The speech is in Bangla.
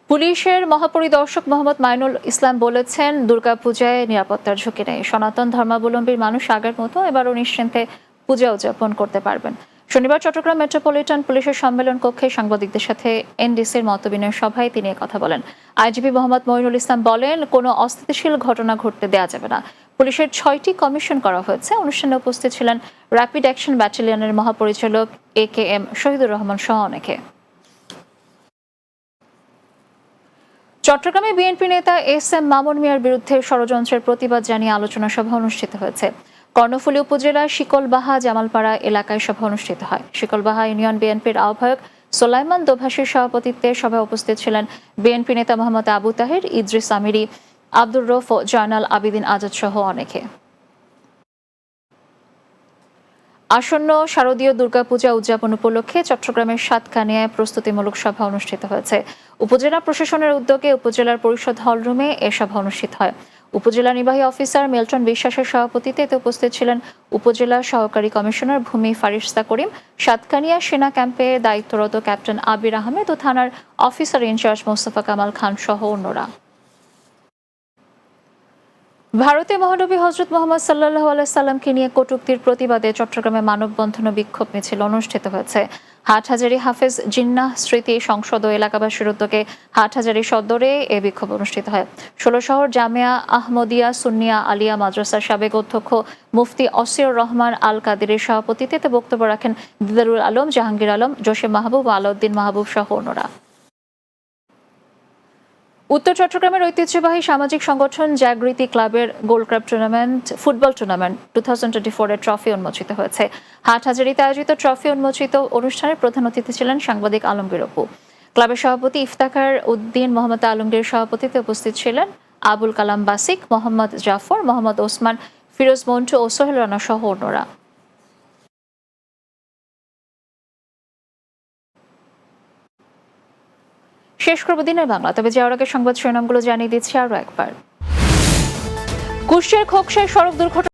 পুলিশের মহাপরিদর্শক মোহাম্মদ মাইনুল ইসলাম বলেছেন, দুর্গাপূজায় নিরাপত্তার ঝুঁকি নেই। সনাতন ধর্মাবলম্বীর মানুষ আগের মতো এবারও নিশ্চিন্তে পূজা উদযাপন করতে পারবেন। শনিবার চট্টগ্রাম মেট্রোপলিটন পুলিশের সম্মেলন কক্ষে সাংবাদিকদের সাথে এনডিসির মতবিনিময় সভায় তিনি কথা বলেন। আইজিপি মোহাম্মদ মইনুল ইসলাম বলেন, কোনো অস্থিতিশীল ঘটনা ঘটতে দেওয়া যাবে না। পুলিশের 6টি কমিশন করা হয়েছে। অনুষ্ঠানে উপস্থিত ছিলেন র্যাপিড অ্যাকশন ব্যাটালিয়নের মহাপরিচালক AKM শহীদুর রহমান সহ অনেকে। চট্টগ্রামে বিএনপি নেতা SM মামুন মিয়ার বিরুদ্ধে ষড়যন্ত্রের প্রতিবাদ জানিয়ে আলোচনা সভা অনুষ্ঠিত হয়েছে। কর্ণফুলী উপজেলার শিকলবাহা জামালপাড়া এলাকায় সভা অনুষ্ঠিত হয়। শিকলবাহা ইউনিয়ন বিএনপির আহ্বায়ক সোলাইমান দোভাষীর সভাপতিত্বে সভায় উপস্থিত ছিলেন বিএনপি নেতা মোহাম্মদ আবু তাহের, ইদ্রিস আমিরি, আব্দুর রউফ, জয়নাল আবিদিন আজাদ সহ অনেকে। আসন্ন শারদীয় দুর্গাপূজা উদযাপন উপলক্ষে চট্টগ্রামের সাতকানিয়ায় প্রস্তুতিমূলক সভা অনুষ্ঠিত হয়েছে। উপজেলা প্রশাসনের উদ্যোগে উপজেলার পরিষদ হল রুমে এ সভা অনুষ্ঠিত হয়। উপজেলা নির্বাহী অফিসার মিল্টন বিশ্বাসের সভাপতিত্বে এতে উপস্থিত ছিলেন উপজেলা সহকারী কমিশনার ভূমি ফারিস্তা করিম, সাতকানিয়া সেনা ক্যাম্পে দায়িত্বরত ক্যাপ্টেন আবির আহমেদ ও থানার অফিসার ইনচার্জ মোস্তফা কামাল খান সহ অন্যরা। ভারতে মহানবী হযরত মুহাম্মদ সাল্লাল্লাহু আলাইহি সাল্লামকে নিয়ে কটূক্তির প্রতিবাদে চট্টগ্রামে মানববন্ধন ও বিক্ষোভ মিছিল অনুষ্ঠিত হয়েছে। হাটহাজারী হাফেজ জিন্নাহ স্মৃতি সংসদ ও এলাকাবাসীর উদ্যোগে হাটহাজারী সদরে এ বিক্ষোভ অনুষ্ঠিত হয়। ষোলশহর জামিয়া আহমদিয়া সুন্নিয়া আলিয়া মাদ্রাসার সাবেক অধ্যক্ষ মুফতি অসিউর রহমান আল কাদেরের সভাপতিত্বে বক্তব্য রাখেন দিদারুল আলম, জাহাঙ্গীর আলম, জসিম মাহবুব ও আলাউদ্দিন মাহবুব সহ অন্যরা। উত্তর চট্টগ্রামের ঐতিহ্যবাহী সামাজিক সংগঠন জাগৃতি ক্লাবের গোল্ড কাপ ফুটবল টুর্নামেন্ট 2024 এর ট্রফি উন্মোচিত হয়েছে। হাটহাজারীতে আয়োজিত ট্রফি উন্মোচিত অনুষ্ঠানে প্রধান অতিথি ছিলেন সাংবাদিক আলমগীর অপু। ক্লাবের সভাপতি ইফতাখার উদ্দিন মোহাম্মদ আলমগীর সভাপতিত্বে উপস্থিত ছিলেন আবুল কালাম বাসিক, মোহাম্মদ জাফর, মোহাম্মদ ওসমান, ফিরোজ মন্টু ও সোহেল রানা সহ অন্যরা। শেষ করব দিনের বাংলা, তবে যাওয়ার আগে সংবাদ শিরোনামগুলো জানিয়ে দিচ্ছি আরও একবার। কুষ্টিয়ার খোকসায় সড়ক দুর্ঘটনা